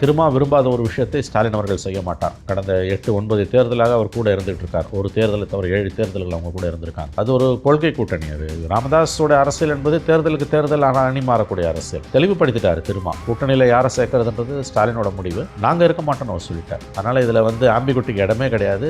திரும்ப விரும்பாத ஒரு விஷயத்தை ஸ்டாலின் அவர்கள் செய்ய மாட்டார். கடந்த 8-9 தேர்தலாக அவர் கூட இருந்துகிட்டு இருக்கார். ஒரு தேர்தலை தவிர 7 தேர்தல்கள் அவங்க கூட இருந்திருக்காங்க. அது ஒரு கொள்கை கூட்டணி. அது ராமதாஸோட அரசியல் என்பது தேர்தலுக்கு தேர்தல் அணி மாறக்கூடிய அரசியல். தெளிவுபடுத்திட்டாரு. திரும்ப கூட்டணியில் யாரை சேர்க்கறதுன்றது ஸ்டாலினோட முடிவு. நாங்கள் இருக்க மாட்டோம்னு அவர் சொல்லிட்டார். அதனால் இதில் ஆம்பிகுட்டிக்கு இடமே கிடையாது.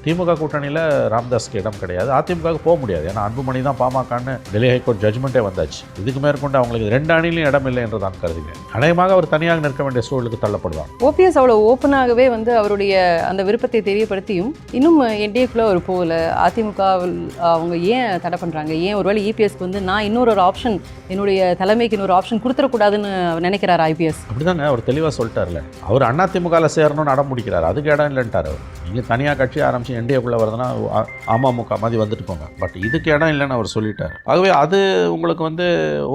திமுக கூட்டணியில் ராமதாஸ்க்கு இடம் கிடையாது. அதிமுகவுக்கு போக முடியாது. ஏன்னா அன்புமணி தான் பாமகன்னு டெல்லி ஹைகோர்ட் ஜட்மெண்ட்டே வந்தாச்சு. இதுக்கு மேற்கொண்டு அவங்களுக்கு 2 அணிலையும் இடம் இல்லை என்று நான் கருதுகிறேன். அநேகமாக அவர் தனியாக நிற்க வேண்டிய சூழலுக்கு தள்ளப்படுவார். ஓபிஎஸ் அவ்வளவு ஓப்பனாகவே அவருடைய அந்த விருப்பத்தை தெரியப்படுத்தியும் இன்னும் என்டிஏக்குள்ள ஒரு போகல. அதிமுகவில் அவங்க ஏன் தடை பண்றாங்க? ஏன் ஒருவேளை இபிஎஸ்க்கு நான் இன்னொரு ஆப்ஷன், என்னுடைய தலைமைக்கு இன்னொரு ஆப்ஷன் கொடுத்துடக்கூடாதுன்னு நினைக்கிறார் ஐபிஎஸ்? அப்படிதாங்க அவர் தெளிவாக சொல்லிட்டார்ல. அவர் அதிமுகவில் சேரணும்னு அடம் பிடிக்கிறார். அதுக்கு இடம் இல்லைன்ட்டார் அவர். நீங்கள் தனியாக கட்சி ஆரம்பிச்சு என்டிஏக்குள்ளே வருதுன்னா அமமுக மாதிரி வந்துட்டு போங்க. பட் இதுக்கு இடம் இல்லைன்னு அவர் சொல்லிட்டார். ஆகவே அது உங்களுக்கு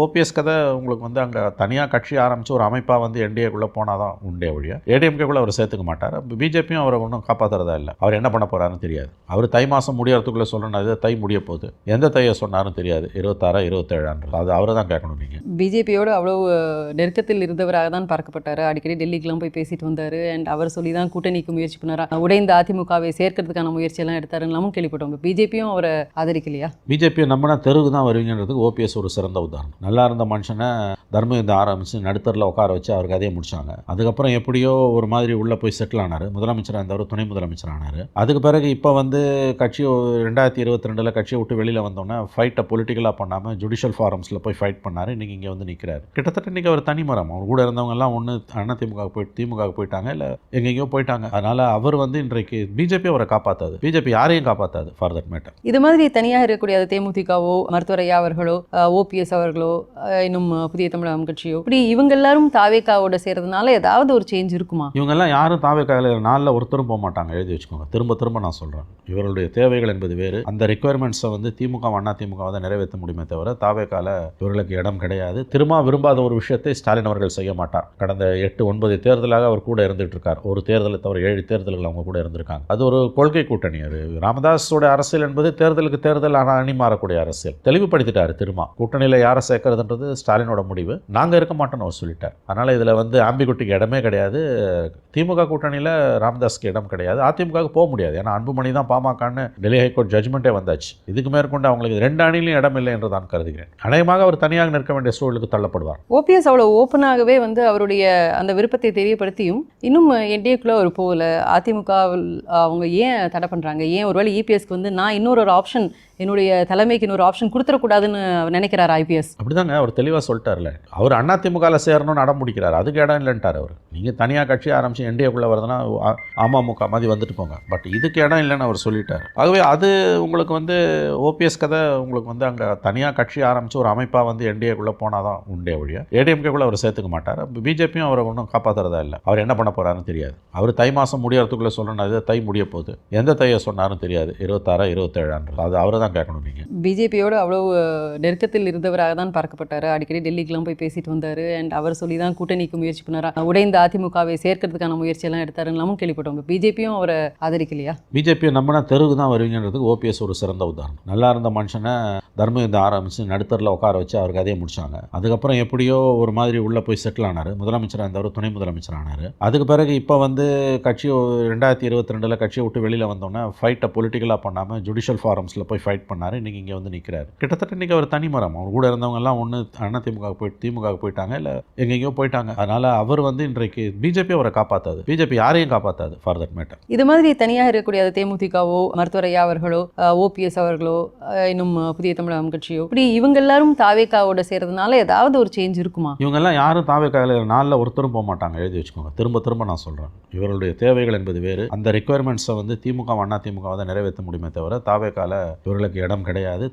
ஓபிஎஸ் கதை உங்களுக்கு அங்கே தனியாக கட்சி ஆரம்பித்து ஒரு அமைப்பாக என்டிஏக்குள்ளே போனால் தான் உண்டே ஒழிய ஏடிஎம்கேக்குள்ளே அவர் சேர்த்துக்க மாட்டார். பிஜேபியும் அவரை ஒன்றும் காப்பாற்றுறதா இல்லை. அவர் என்ன பண்ண போகிறாருன்னு தெரியாது. அவர் தை மாதம் முடியறதுக்குள்ளே சொல்லணும். அது தை முடிய போகுது. எந்த தையை சொன்னாரும் தெரியாது. 26 27 அது அவரை தான் கேட்கணும். நீங்கள் பிஜேபியோடு அவ்வளோ நெருக்கத்தில் இருந்தவராக தான் பார்க்கப்பட்டார். அடிக்கடி டெல்லிக்கெலாம் போய் பேசிட்டு வந்தார். அண்ட் அவர் சொல்லி தான் கூட்டணிக்கு முயற்சி பண்ணார். உடைந்த அதிமுகவை சேர்க்கறதுக்கான முயற்சியெல்லாம் எடுத்தாருன்னு கேள்விப்பட்டோம். பிஜேபியும் அவரை ஆதரிக்கலையா? பிஜேபியை நம்பினா தெருவுக்கு தான் வருவீங்கன்றதுக்கு ஓபிஎஸ் ஒரு சிறந்த உதாரணம். நல்லா இருந்த மனுஷனை தர்மயுத்தம் ஆரம்பித்து நடுத்தரில் உட்கார வச்சு அவர் கதையை முடிச்சாங்க. அதுக்கப்புறம் எப்படியோ ஒரு மாதிரி உள்ளே போய் செட்டில் ஆனார். முதலமைச்சராக இருந்தவர் துணை முதலமைச்சர் ஆனார். அதுக்கு பிறகு இப்போ கட்சி 2022 கட்சியை விட்டு வெளியில் வந்தோன்னே ஃபைட்டை பொலிட்டிக்கலாக பண்ணாமல் ஜுடிஷியல் ஃபாரம்ஸில் போய் ஃபைட் பண்ணார். இன்றைக்கி இங்கே நிற்கிறார். கிட்டத்தட்ட இன்றைக்கி அவர் தனிமரம். அவர் கூட இருந்தவங்கெல்லாம் ஒன்று அதிமுக திமுக போயிட்டாங்க, இல்லை எங்கெங்கேயோ போயிட்டாங்க. அதனால் அவர் இன்றைக்கு பிஜேபி அவரை காப்பாற்றாது. பிஜேபி யாரையும் காப்பாற்றாது ஃபார் தட் மேட்டர். இது மாதிரி தனியாக இருக்கக்கூடிய தேமுதிகவோ, மருத்துவர் ஐயா அவர்களோ, ஓபிஎஸ் அவர்களோ, இன்னும் புதிய தமிழகம் கட்சியோ, இப்படி இவங்க எல்லாரும் தாவேக்காவோட சேர்றதுனால ஏதாவது ஒரு சேஞ்ச் இருக்குமா? இவங்கெல்லாம் யாரும் தாவேக்காவில் நாளில் ஒருத்தரும் போக மாட்டாங்க. எழுதி வச்சுக்கோங்க. திரும்ப திரும்ப நான் சொல்கிறேன். இவர்களுடைய தேவைகள் என்பது வேறு. அந்த ரெக்குயர்மெண்ட்ஸை திமுக அதிமுக தான் நிறைவேற்ற முடியுமே தவிர தாவேக்கால இவர்களுக்கு இடம் கிடையாது. திரும்ப விரும்பாத ஒரு விஷயத்தை ஸ்டாலின் அவர்கள் செய்ய மாட்டார். கடந்த 8-9 தேர்தலாக அவர் கூட இருந்துகிட்டு இருக்கார். ஒரு தேர்தலை தவிர 7 தேர்தல்கள் அவங்க கூட இருந்திருக்காங்க. அது ஒரு கொள்கை கூட்டணி. அது ராமதாஸோட அரசியல் என்பது தேர்தலுக்கு தேர்தல் அணி மாறக்கூடிய அரசியல். தெளிவுபடுத்திட்டாரு. திரும்ப கூட்டணியில் யாரை சேர்க்கறதுன்றது ஸ்டாலினோட முடிவு. நாங்கள் இருக்க மாட்டோம்னு அவர் சொல்லிட்டார். அதனால் இதில் ஆம்பிகுட்டிக்கு இடமே கிடையாது. திமுக கூட்டணியில் ராமதாஸ்க்கு இடம் கிடையாது. அதிமுகவுக்கு போக முடியாது. ஏன்னா அன்புமணி தான் பாமகன்னு டெல்லி ஹைகோர்ட் ஜட்மெண்ட்டே வந்தாச்சு. இதுக்கு மேற்கொண்டு அவங்களுக்கு 2 அணிலையும் இடம் இல்லை என்று நான் கருதுகிறேன். அநேகமாக அவர் தனியாக நிற்க வேண்டிய சூழலுக்கு தள்ளப்படுவார். ஓபிஎஸ் அவ்வளோ ஓப்பனாகவே அவருடைய அந்த விருப்பத்தை தெரியப்படுத்தியும் இன்னும் என்டிஏக்குள்ள ஒரு போகல. அதிமுகவில் அவங்க ஏன் தடை பண்றாங்க? ஏன் ஒருவேளை இபிஎஸ்க்கு நான் இன்னொரு ஆப்ஷன், என்னுடைய தலைமைக்கு இன்னொரு ஆப்ஷன் கொடுத்துடக்கூடாதுன்னு நினைக்கிறார் ஐபிஎஸ்? அப்படிதாங்க அவர் தெளிவாக சொல்லிட்டார்ல. அவர் அதிமுகவில் சேரணும்னு அடம் பிடிக்கிறார். அதுக்கு இடம் இல்லைன்ட்டார் அவர். நீங்கள் தனியாக கட்சி ஆரம்பித்து என்டிஏக்குள்ளே வருதுன்னா அமமுக மாதிரி வந்துட்டு போங்க. பட் இதுக்கு இடம் இல்லைன்னு அவர் சொல்லிட்டார். ஆகவே அது உங்களுக்கு ஓபிஎஸ் கதை உங்களுக்கு அங்கே தனியாக கட்சி ஆரம்பித்து ஒரு அமைப்பாக என்டிஏக்குள்ளே போனால் தான் உண்டே ஒழிய ஏடிஎம்கேக்குள்ளே அவர் சேர்த்துக்க மாட்டார். பிஜேபியும் அவரை ஒன்றும் காப்பாற்றுறதா இல்லை. அவர் என்ன பண்ண போகிறாருன்னு தெரியாது. அவர் தை மாதம் முடியறதுக்குள்ளே சொல்லணும். அது தை முடிய போகுது. எந்த தையை சொன்னாரும் தெரியாது. 26 27 அது அவரை தான் கேட்கணும். நீங்கள் பிஜேபியோடு அவ்வளவு நெருக்கத்தில் இருந்தவராக தான் பார்க்கப்பட்டார். அடிக்கடி டெல்லிக்கெலாம் போய் பேசிட்டு வந்தார். அண்ட் அவர் சொல்லி தான் கூட்டணிக்கு முயற்சி பண்ணார். உடைந்த அதிமுகவை சேர்க்கறதுக்கான முயற்சியெல்லாம் எடுத்தாருன்னு கேள்விப்பட்டோம். பிஜேபியும் அவரை ஆதரிக்கலையா? பிஜேபியை நம்பினா தெருவுக்கு தான் வருவீங்கன்றதுக்கு ஓபிஎஸ் ஒரு சிறந்த உதாரணம். நல்லா இருந்த மனுஷனை தர்மயுத்தம் ஆரம்பித்து நடுத்தரில் உட்கார வச்சு அவர் கதையை முடிச்சாங்க. அதுக்கப்புறம் எப்படியோ ஒரு மாதிரி உள்ளே போய் செட்டில் ஆனார். முதலமைச்சராக இருந்தவர் துணை முதலமைச்சர் ஆனார். அதுக்கு பிறகு இப்போ கட்சி 2022 கட்சியை விட்டு வெளியில் வந்தோன்னே ஃபைட்டை பொலிட்டிக்கலாக பண்ணாமல் ஜுடிஷியல் ஃபாரம்ஸில் போய் ஃபைட் பண்ணார். இன்றைக்கி இங்கே நிற்கிறார். கிட்டத்தட்ட இன்றைக்கி அவர் தனிமரம். அவர் கூட இருந்தவங்கெல்லாம் ஒன்று அதிமுக திமுக போயிட்டாங்க, இல்லை எங்கெங்கேயோ போயிட்டாங்க. அதனால் அவர் இன்றைக்கு பிஜேபி அவரை காப்பாற்றாது. பிஜேபி யாரையும் காப்பாற்றாது ஃபார் தட் மேட்டர். இது மாதிரி தனியாக இருக்கக்கூடிய தேமுதிகவோ, மருத்துவர் ஐயா அவர்களோ, ஓபிஎஸ் அவர்களோ, இன்னும் புதிய தமிழகம் கட்சியோ, இப்படி இவங்க எல்லாரும் தாவேக்காவோட சேர்றதுனால ஏதாவது ஒரு சேஞ்ச் இருக்குமா? இவங்கெல்லாம் யாரும் தாவேக்காவில் நாளில் ஒருத்தரும் போக மாட்டாங்க. எழுதி வச்சுக்கோங்க. திரும்ப திரும்ப நான் சொல்கிறேன். இவர்களுடைய தேவைகள் என்பது வேறு. அந்த ரெக்குயர்மெண்ட்ஸை திமுக அதிமுக தான் நிறைவேற்ற முடியுமே தவிர தாவேக்கால இவர்களுக்கு இடம் கிடையாது.